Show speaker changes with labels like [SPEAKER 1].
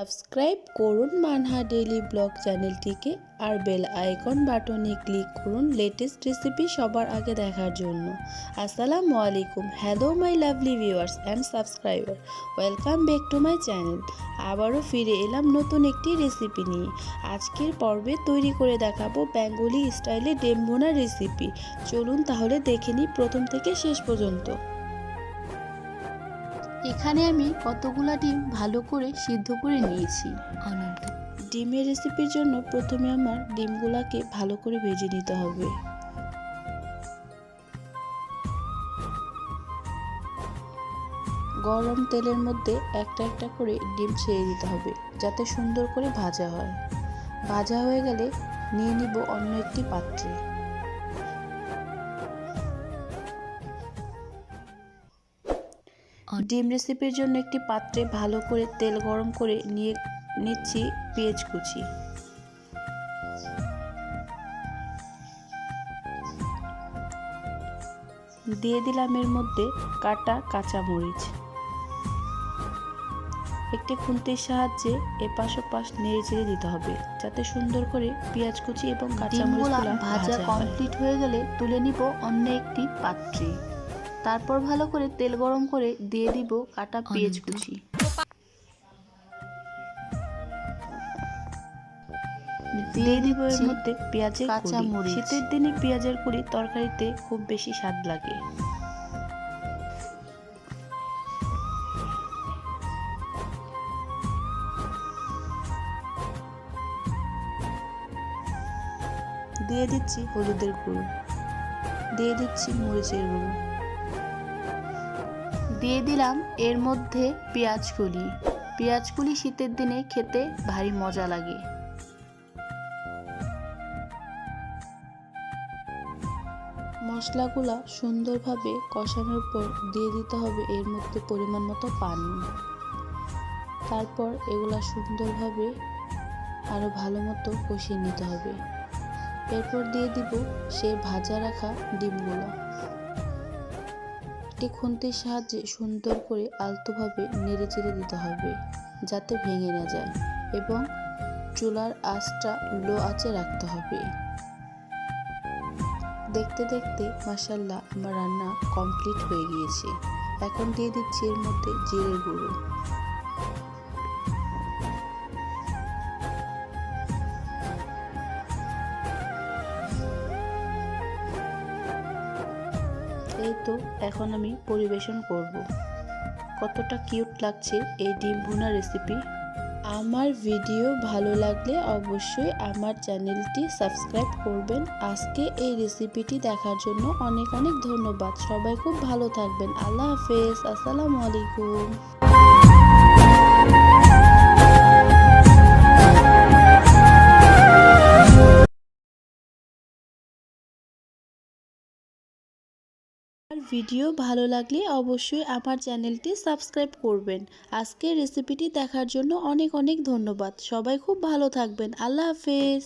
[SPEAKER 1] Subscribe করুন Manha daily blog চ্যানেলটিকে আর bell icon বাটনে ক্লিক করুন লেটেস্ট রেসিপি সবার আগে দেখার জন্য। আসসালামু আলাইকুম, hello my lovely viewers and subscriber, welcome back to my channel. আবারও ফিরে এলাম নতুন একটি রেসিপি নিয়ে। আজকের পর্বে তৈরি করে দেখাবো বেঙ্গলি স্টাইলে ডিম ভুনা রেসিপি। চলুন তাহলে দেখে নিই প্রথম থেকে শেষ পর্যন্ত। এখানে আমি কতগুলা ডিম ভালো করে সিদ্ধ করে নিয়েছি। ডিমের রেসিপির জন্য প্রথমে আমার ডিমগুলাকে ভালো করে ভেজে নিতে হবে। গরম তেলের মধ্যে একটা একটা করে ডিম ছেড়ে দিতে হবে যাতে সুন্দর করে ভাজা হয়। ভাজা হয়ে গেলে নিয়ে নিব অন্য একটি পাত্রে। ডিম রেসিপির জন্য একটি পাত্রে ভালো করে তেল গরম করে নিয়ে নিচ্ছি পেঁয়াজ কুচি। দিয়ে দিলাম এর মধ্যে কাটা কাঁচামরিচ। একটি খুন্তির সাহায্যে এপাশ ওপাশ নেড়ে চেড়ে দিতে হবে যাতে সুন্দর করে পেঁয়াজ কুচি এবং কাঁচামরিচগুলো ভাজা কমপ্লিট হয়ে গেলে তুলে নিব অন্য একটি পাত্রে। তারপর ভালো করে তেল গরম করে দিয়ে দিব কাটা পেঁয়াজ কুচি। দিয়ে দিব এর মধ্যে পেঁয়াজের কুচি। শীতের দিনে পেঁয়াজের কুচি তরকারিতে খুব বেশি স্বাদ লাগে। দিয়ে দিচ্ছি হলুদের গুঁড়ো, দিয়ে দিচ্ছি মরিচের গুঁড়ো, দিয়ে দিলাম এর মধ্যে পেঁয়াজ কুলি। পেঁয়াজ কুলি শীতের দিনে খেতে ভারী মজা লাগে। মশলাগুলা সুন্দরভাবে কষানোর পর দিয়ে দিতে হবে এর মধ্যে পরিমাণ মতো পানি। তারপর এগুলা সুন্দরভাবে আরো ভালো মতো কষিয়ে নিতে হবে। এরপর দিয়ে দিব সেই ভাজা রাখা ডিমগুলো। একটি খুন্তির সাহায্যে সুন্দর করে আলতোভাবে নেড়ে চেড়ে দিতে হবে যাতে ভেঙে না যায় এবং চুলার আঁচটা লো আঁচে রাখতে হবে। দেখতে দেখতে মাশাআল্লাহ আমার রান্না কমপ্লিট হয়ে গিয়েছে। এখন দিয়ে দিচ্ছি এর মধ্যে জিরের গুঁড়ো। এই তো এখন আমি পরিবেশন করব। কতটা কিউট লাগছে এই ডিম ভুনা রেসিপি। আমার ভিডিও ভালো লাগলে অবশ্যই আমার চ্যানেলটি সাবস্ক্রাইব করবেন। আজকে এই রেসিপিটি দেখার জন্য অনেক অনেক ধন্যবাদ। সবাই খুব ভালো থাকবেন। আল্লাহ হাফেজ। আসসালামু আলাইকুম। ভিডিও ভালো লাগলে অবশ্যই আমার চ্যানেলটি সাবস্ক্রাইব করবেন। আজকের রেসিপিটি দেখার জন্য অনেক অনেক ধন্যবাদ। সবাই খুব ভালো থাকবেন। আল্লাহ হাফেজ।